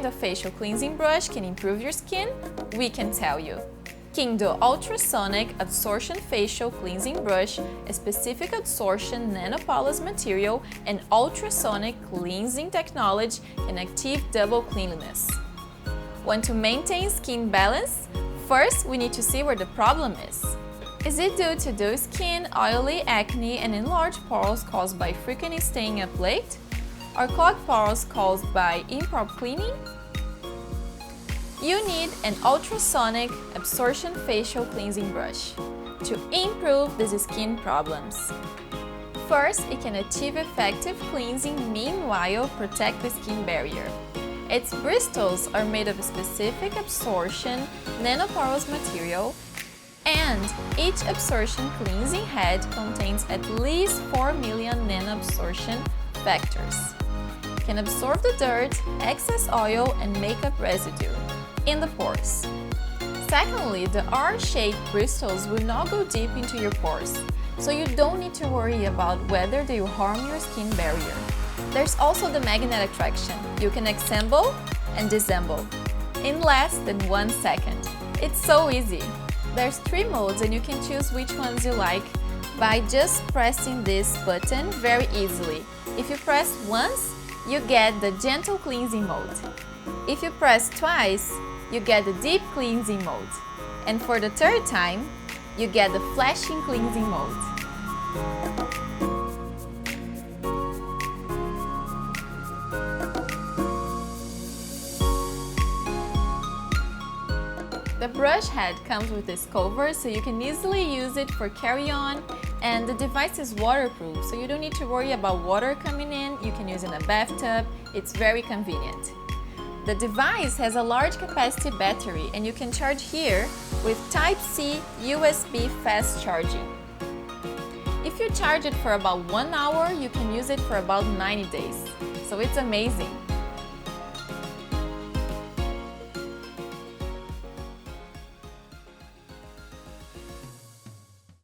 kind of facial cleansing brush can improve your skin? We can tell you. Kingdo Ultrasonic Absorption Facial Cleansing Brush, a specific absorption nanopolish material and ultrasonic cleansing technology and active double cleanliness. Want to maintain skin balance? First, we need to see where the problem is. Is it due to dull skin, oily acne, and enlarged pores caused by frequently staying up late? Or clogged pores caused by improper cleaning? You need an ultrasonic absorption facial cleansing brush to improve these skin problems. First, it can achieve effective cleansing, meanwhile protect the skin barrier. Its bristles are made of a specific absorption nanoporous material, and each absorption cleansing head contains at least 4 million nanoabsorption factors. It can absorb the dirt, excess oil, and makeup residue in the pores. Secondly, the R-shaped bristles will not go deep into your pores, so you don't need to worry about whether they will harm your skin barrier. There's also the magnetic traction. You can assemble and disassemble in less than 1 second. It's so easy. There's 3 modes and you can choose which ones you like by just pressing this button very easily. If you press once, you get the gentle cleansing mode. If you press twice, you get the deep cleansing mode. And for the 3rd time, you get the flashing cleansing mode. The brush head comes with this cover, so you can easily use it for carry-on, and the device is waterproof, so you don't need to worry about water coming in. You can use it in a bathtub. It's very convenient. The device has a large capacity battery, and you can charge here with Type-C USB fast charging. If you charge it for about 1 hour, you can use it for about 90 days. So it's amazing.